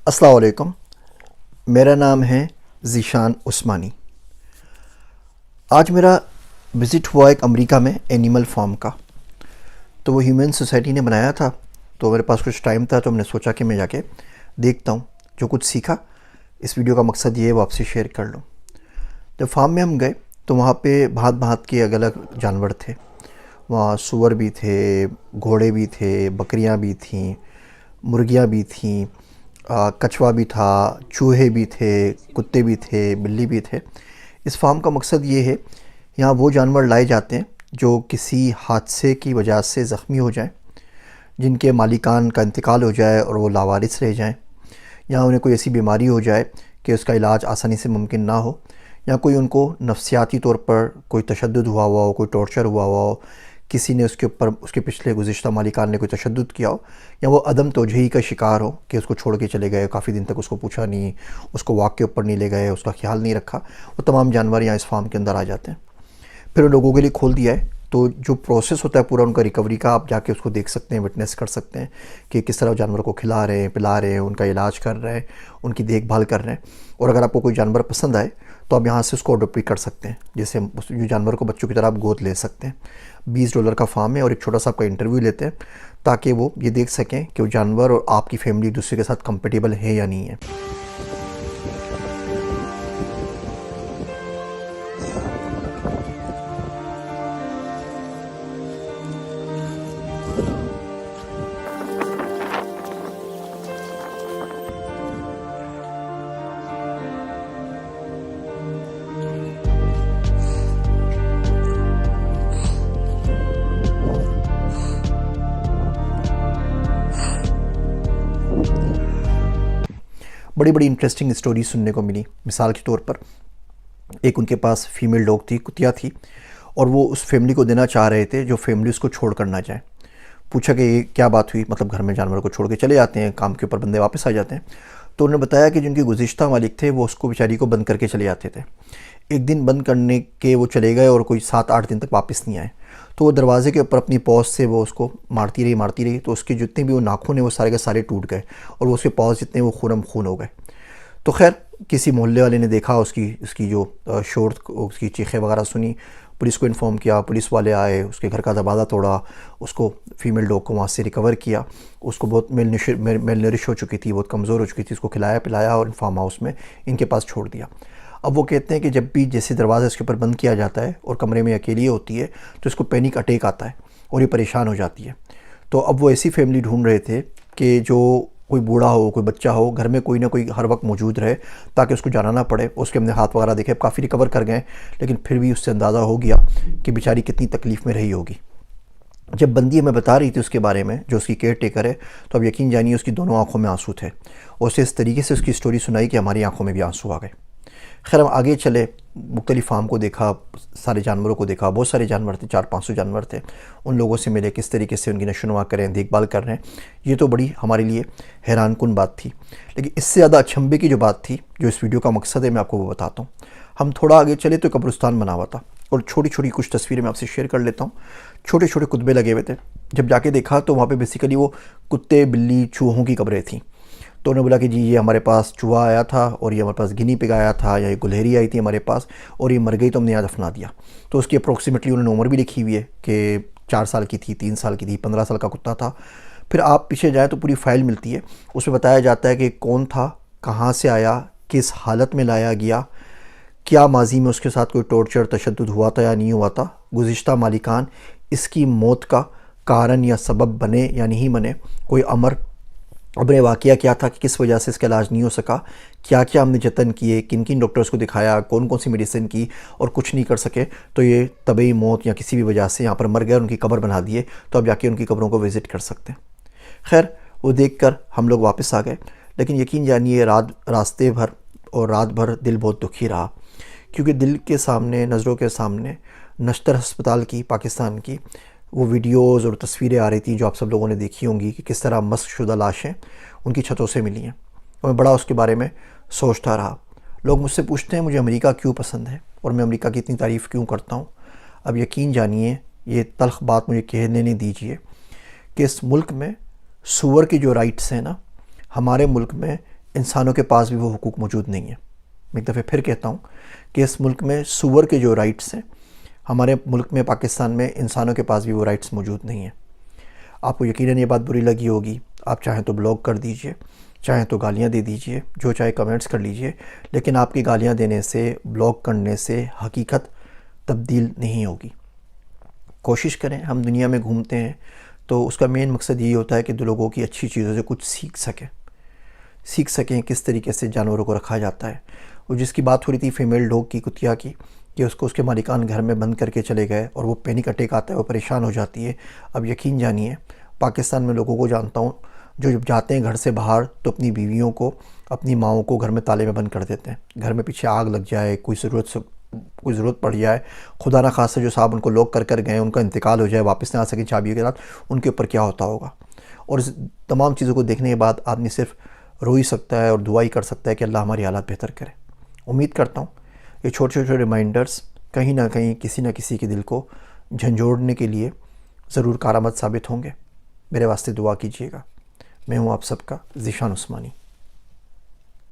अस्सलाम वालेकुम। मेरा नाम है ज़ीशान उस्मानी। आज मेरा विज़िट हुआ एक अमेरिका में एनिमल फार्म का। तो वो ह्यूमन सोसाइटी ने बनाया था, तो मेरे पास कुछ टाइम था, तो मैंने सोचा कि मैं जाके देखता हूँ। जो कुछ सीखा, इस वीडियो का मकसद ये है वो आपसे शेयर कर लूँ। जब फार्म में हम गए तो वहाँ पे भांत भांत के अलग अलग जानवर थे। वहाँ सूअर भी थे, घोड़े भी थे, बकरियाँ भी थीं, मुर्गियाँ भी थीं, कछुआ भी था, चूहे भी थे, कुत्ते भी थे, बिल्ली भी थे। इस फार्म का मकसद ये है, यहाँ वो जानवर लाए जाते हैं जो किसी हादसे की वजह से ज़ख्मी हो जाएं, जिनके मालिकान का इंतकाल हो जाए और वो लावारिस रह जाएं, या उन्हें कोई ऐसी बीमारी हो जाए कि उसका इलाज आसानी से मुमकिन ना हो, या कोई उनको नफ्सियाती तौर पर कोई तशद्दुद हुआ हुआ हो, कोई टॉर्चर हुआ हुआ हो, किसी ने उसके ऊपर उसके पिछले गुज़िश्ता मालिकान ने कोई तशद्दुद किया हो, या वो अदम तोजही का शिकार हो कि उसको छोड़ के चले गए, काफ़ी दिन तक उसको पूछा नहीं, उसको वॉक के ऊपर नहीं ले गए, उसका ख्याल नहीं रखा। वो तमाम जानवर यहाँ इस फार्म के अंदर आ जाते हैं। फिर उन लोगों के लिए खोल दिया है, तो जो प्रोसेस होता है पूरा उनका रिकवरी का, आप जाके उसको देख सकते हैं, विटनेस कर सकते हैं कि किस तरह जानवर को खिला रहे हैं, पिला रहे हैं, उनका इलाज कर रहे हैं, उनकी देखभाल कर रहे हैं। और अगर आपको कोई जानवर पसंद आए तो आप यहाँ से उसको अडॉप्ट भी कर सकते हैं। जैसे जो जानवर को बच्चों की तरह आप गोद ले सकते हैं। $20 का फार्म है और एक छोटा सा आपका इंटरव्यू लेते हैं ताकि वो ये देख सकें कि वो जानवर और आपकी फैमिली एक दूसरे के साथ कंपेटेबल है या नहीं है। बड़ी बड़ी इंटरेस्टिंग स्टोरी सुनने को मिली। मिसाल के तौर पर एक उनके पास फीमेल डॉग थी, कुतिया थी, और वो उस फैमिली को देना चाह रहे थे जो फैमिली उसको छोड़ कर ना जाए। पूछा कि ये क्या बात हुई, मतलब घर में जानवर को छोड़ के चले जाते हैं, काम के ऊपर बंदे वापस आ जाते हैं। तो उन्होंने बताया कि जिनके गुज़िश्ता मालिक थे वो उसको बेचारी को बंद करके चले जाते थे। एक दिन बंद करने के वो चले गए और कोई 7-8 दिन तक वापस नहीं आए। तो वो दरवाज़े के ऊपर अपनी पॉज से वो उसको मारती रही, तो उसके जितने भी वो नाखून हैं वो सारे के सारे टूट गए और वो उसके पॉज जितने वो खूनम खून हो गए। तो खैर किसी मोहल्ले वाले ने देखा, उसकी जो शोर, उसकी चीखें वगैरह सुनी, पुलिस को इन्फॉर्म किया, पुलिस वाले आए, उसके घर का दरवाज़ा तोड़ा, उसको फीमेल डॉग को वहाँ से रिकवर किया। उसको बहुत मेल नरिश हो चुकी थी, बहुत कमज़ोर हो चुकी थी, उसको खिलाया पिलाया और फार्म हाउस में इनके पास छोड़ दिया। अब वो कहते हैं कि जब भी जैसे दरवाज़ा इसके ऊपर बंद किया जाता है और कमरे में अकेली होती है तो इसको पैनिक अटैक आता है और ये परेशान हो जाती है। तो अब वो ऐसी फैमिली ढूंढ रहे थे कि जो कोई बूढ़ा हो, कोई बच्चा हो, घर में कोई ना कोई हर वक्त मौजूद रहे ताकि उसको जाना ना पड़े। उसके हमने हाथ वगैरह देखे, काफ़ी रिकवर कर गए, लेकिन फिर भी उससे अंदाज़ा हो गया कि बेचारी कितनी तकलीफ़ में रही होगी। जब बंदी हमें बता रही थी उसके बारे में, जो उसकी केयर टेकर है, तो अब यकीन जानिए उसकी दोनों आंखों में आंसू थे और उसे इस तरीके से उसकी स्टोरी सुनाई कि हमारी आंखों में भी आंसू आ गए। खैर हम आगे चले, मुख्तलिफ़ फार्म को देखा, सारे जानवरों को देखा, बहुत सारे जानवर थे, 400-500 जानवर थे। उन लोगों से मिले, किस तरीके से उनकी नशोनुमा करें, देखभाल कर रहे हैं। ये तो बड़ी हमारे लिए हैरानकुन बात थी। लेकिन इससे ज़्यादा अचंभे की जो बात थी, जो इस वीडियो का मकसद है, मैं आपको वो बताता हूँ। हम थोड़ा आगे चले तो कब्रिस्तान बना हुआ था और छोटी छोटी कुछ तस्वीरें मैं आपसे शेयर कर लेता हूँ। छोटे छोटे कुतबे लगे हुए थे। जब जाके देखा तो वहाँ पे बेसिकली वो कुत्ते, बिल्ली, चूहों की कब्रें थीं। तो उन्होंने बोला कि जी ये हमारे पास चूहा आया था और ये हमारे पास गिनी पिग आया था, या ये गुलहरी आई थी हमारे पास और ये मर गई तो हमने यहाँ दफना दिया। तो उसकी अप्रोक्सीमेटली उन्होंने उम्र भी लिखी हुई है कि 4 साल की थी, 3 साल की थी, 15 साल का कुत्ता था। फिर आप पीछे जाएँ तो पूरी फ़ाइल मिलती है, उसमें बताया जाता है कि कौन था, कहाँ से आया, किस हालत में लाया गया, क्या माजी में उसके साथ कोई टॉर्चर तशद्दुद हुआ था या नहीं हुआ था, गुज़िश्ता मालिकान इसकी मौत का कारण या सबब बने या नहीं बने, कोई अमर वाक़या क्या था कि किस वजह से इसका इलाज नहीं हो सका, क्या क्या हमने जतन किए, किन किन डॉक्टर्स को दिखाया, कौन कौन सी मेडिसिन की और कुछ नहीं कर सके, तो ये तबई मौत या किसी भी वजह से यहाँ पर मर गए और उनकी कब्र बना दिए। तो अब जाके उनकी कब्रों को विज़िट कर सकते हैं। खैर वो देख कर हम लोग वापस आ गए, लेकिन यकीन जानिए रास्ते भर और रात भर दिल बहुत दुखी रहा, क्योंकि दिल के सामने, नज़रों के सामने नश्तर अस्पताल की, पाकिस्तान की वो वीडियोज़ और तस्वीरें आ रही थी जो आप सब लोगों ने देखी होंगी कि किस तरह मस्क शुदा लाशें उनकी छतों से मिली हैं। और मैं बड़ा उसके बारे में सोचता रहा। लोग मुझसे पूछते हैं मुझे अमेरिका क्यों पसंद है और मैं अमेरिका की इतनी तारीफ़ क्यों करता हूँ। अब यकीन जानिए, ये तल्ख़ बात मुझे कहने नहीं दीजिए, कि इस मुल्क में सूअर की जो राइट्स हैं ना, हमारे मुल्क में इंसानों के पास भी वो हुकूक मौजूद नहीं है। मैं एक दफ़े फिर कहता हूँ कि इस मुल्क में सूअर के जो राइट्स हैं, हमारे मुल्क में पाकिस्तान में इंसानों के पास भी वो राइट्स मौजूद नहीं हैं। आपको यकीनन ये बात बुरी लगी होगी, आप चाहें तो ब्लॉक कर दीजिए, चाहें तो गालियाँ दे दीजिए, जो चाहे कमेंट्स कर लीजिए, लेकिन आपकी गालियाँ देने से, ब्लॉक करने से हकीकत तब्दील नहीं होगी। कोशिश करें, हम दुनिया में घूमते हैं तो उसका मेन मकसद यही होता है कि दो लोगों की अच्छी चीज़ों से कुछ सीख सकें किस तरीके से जानवरों को रखा जाता है। और जिसकी बात हो रही थी फीमेल डॉग की, कुतिया की, कि उसको उसके मालिकान घर में बंद करके चले गए और वो पैनिक अटैक आता है, वो परेशान हो जाती है। अब यकीन जानिए, पाकिस्तान में लोगों को जानता हूँ जो जब जाते हैं घर से बाहर तो अपनी बीवियों को, अपनी माओं को घर में ताले में बंद कर देते हैं। घर में पीछे आग लग जाए, कोई ज़रूरत पड़ जाए, खुदा ना खास्ता जो साहब उनको लॉक कर गए, उनका इंतकाल हो जाए, वापस ना आ सकें चाबी के साथ, उनके ऊपर क्या होता होगा। और इस तमाम चीज़ों को देखने के बाद आदमी सिर्फ रो ही सकता है और दुआ ही कर सकता है कि अल्लाह हमारी हालात बेहतर करे। उम्मीद करता हूँ ये छोटे छोटे रिमाइंडर्स कहीं ना कहीं किसी न किसी के दिल को झंझोड़ने के लिए ज़रूर कारआमद साबित होंगे। मेरे वास्ते दुआ कीजिएगा। मैं हूँ आप सबका ज़ीशान उस्मानी।